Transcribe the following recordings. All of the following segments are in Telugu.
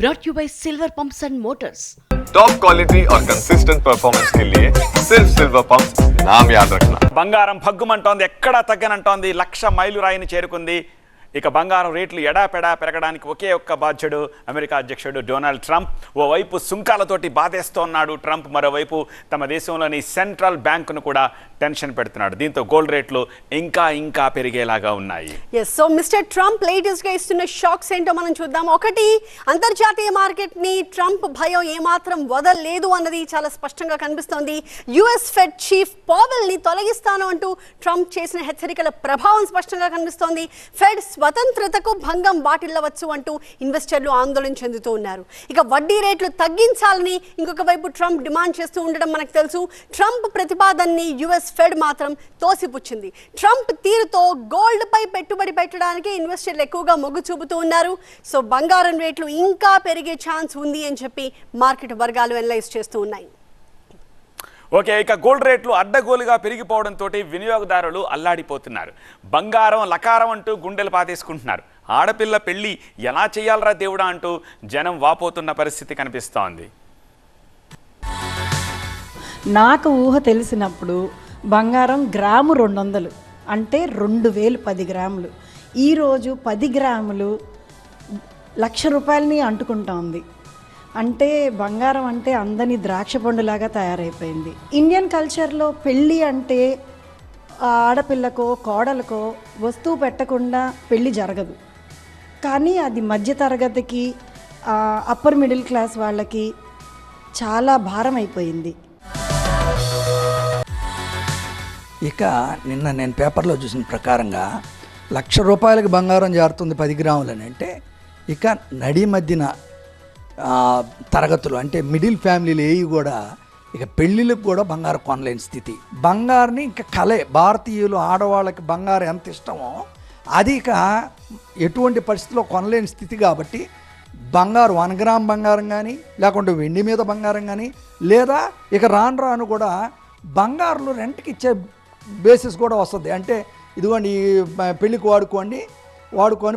brought you by Silver Pumps and Motors. Top quality और कंसिस्टेंट परफॉर्मेंस के लिए सिर्फ सिल्वर पंप्स नाम याद रखना. బంగారం భగ్గుమంటోంది, ఎక్కడా తగ్గనంటోంది. 1,00,000 మైలురాయిని చేరుకుంది. ఇక బంగారం రేట్లు ఎడాపెడా పెరగడానికి ఒకే ఒక్క బాధ్యుడు అమెరికా అధ్యక్షుడు డొనాల్డ్ ట్రంప్. ఓవైపు సుంకాలతోటి బాధేస్తున్నాడు ట్రంప్, మరోవైపు తమ దేశంలోని సెంట్రల్ బ్యాంకును కూడా టెన్షన్ పెడుతున్నాడు. దీంతో గోల్డ్ రేట్లు ఇంకా ఇంకా పెరిగేలాగా ఉన్నాయి. సో మిస్టర్ ట్రంప్ లేటెస్ట్ గా ఇస్తున్న షాక్స్ ఏంటో మనం చూద్దాం. ఒకటి, అంతర్జాతీయ మార్కెట్ ని ట్రంప్ భయం ఏమాత్రం వదలలేదు అన్నది చాలా స్పష్టంగా కనిపిస్తోంది. యుఎస్ ఫెడ్ చీఫ్ పవెల్ ని తొలగిస్తాను అంటూ ట్రంప్ చేసిన హెచ్చరికల ప్రభావం స్పష్టంగా కనిపిస్తోంది. ఫెడ్ స్వతంత్రతకు భంగం వాటిల్లవచ్చు అంటూ ఇన్వెస్టర్లు ఆందోళన చెందుతూ ఉన్నారు. ఇక వడ్డీ రేట్లు తగ్గించాలని ఇంకొక వైపు ట్రంప్ డిమాండ్ చేస్తూ ఉండడం మనకు తెలుసు. ట్రంప్ ప్రతిపాదనని యుఎస్ ఫెడ్ మాత్రం తోసిపుచ్చింది. ట్రంప్ తీరుతో గోల్డ్ పై పెట్టుబడి పెట్టడానికి ఇన్వెస్టర్లు ఎక్కువగా మొగ్గు చూపుతూ ఉన్నారు. సో బంగారం రేట్లు ఇంకా పెరిగే ఛాన్స్ ఉంది అని చెప్పి మార్కెట్ వర్గాలు అనలైజ్ చేస్తూ ఉన్నాయి. ఓకే, ఇక గోల్డ్ రేట్లు అడ్డగోలుగా పెరిగిపోవడంతో వినియోగదారులు అల్లాడిపోతున్నారు. బంగారం లకారం అంటూ గుండెలు పాతేసుకుంటున్నారు. ఆడపిల్ల పెళ్ళి ఎలా చేయాలరా దేవుడా అంటూ జనం వాపోతున్న పరిస్థితి కనిపిస్తోంది. నాకు ఊహ తెలిసినప్పుడు బంగారం గ్రాము 200, అంటే 2000 10 గ్రాములు. ఈరోజు 10 గ్రాములు ₹1,00,000 అంటుకుంటా ఉంది. అంటే బంగారం అంటే అందని ద్రాక్ష పండులాగా తయారైపోయింది. ఇండియన్ కల్చర్లో పెళ్ళి అంటే ఆడపిల్లకో కోడలకో వస్తువు పెట్టకుండా పెళ్ళి జరగదు. కానీ అది మధ్యతరగతికి, అప్పర్ మిడిల్ క్లాస్ వాళ్ళకి చాలా భారం అయిపోయింది. ఇక నిన్న నేను పేపర్లో చూసిన ప్రకారంగా ₹1,00,000 బంగారం జారుతుంది 10 గ్రాములని. అంటే ఇక నడి మధ్యన తరగతులు అంటే మిడిల్ ఫ్యామిలీలు ఏవి కూడా ఇక పెళ్ళిళ్ళకి కూడా బంగారు కొనలేని స్థితి. బంగారుని ఇంకా కలే, భారతీయులు ఆడవాళ్ళకి బంగారు ఎంత ఇష్టమో అది ఇక ఎటువంటి పరిస్థితిలో కొనలేని స్థితి. కాబట్టి బంగారు 1 గ్రామ్ బంగారం కానీ, లేకుంటే వెండి మీద బంగారం కానీ, లేదా ఇక రాను రాను కూడా బంగారులు రెంట్కి ఇచ్చే బేసిస్ కూడా వస్తుంది. అంటే ఇదిగోండి ఈ పెళ్ళికి వాడుకొని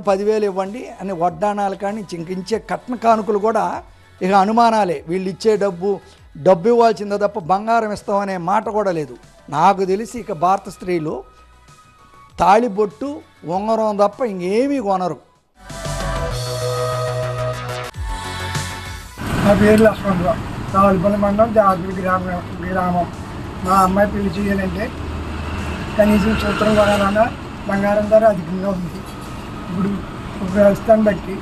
10,000 ఇవ్వండి అని వడ్డాణాలు కానీ ఇంకించే కట్న కానుకలు కూడా ఇక అనుమానాలే. వీళ్ళు ఇచ్చే డబ్బు ఇవ్వాల్సిందే తప్ప బంగారం ఇస్తామనే మాట కూడా లేదు. నాకు తెలిసి ఇక భారత స్త్రీలు తాళిబొట్టు ఉంగరం తప్ప ఇంకేమీ కొనరు. నా పేరు లక్ష్మణరావు, రావులపల్లి మండలం జాతీయ గ్రామం. మా అమ్మాయి పెళ్లి చేయాలంటే కనీసం సూత్రం కొనాలన్నా బంగారం ధర అధికంగా ఉంది. ఇప్పుడు వ్యవస్థను బట్టి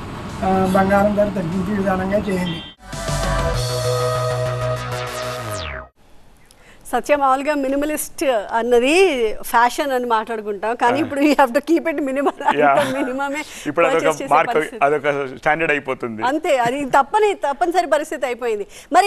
బంగారం ధర తగ్గించే విధానంగా చేయండి. సత్య, మామూలుగా మినిమలిస్ట్ అన్నది ఫ్యాషన్ అని మాట్లాడుకుంటాం, కానీ ఇప్పుడు you have to keep it మినిమమే స్టాండర్డ్ అయిపోతుంది. అంతే, అది తప్పనిసరి పరిస్థితి అయిపోయింది. మరి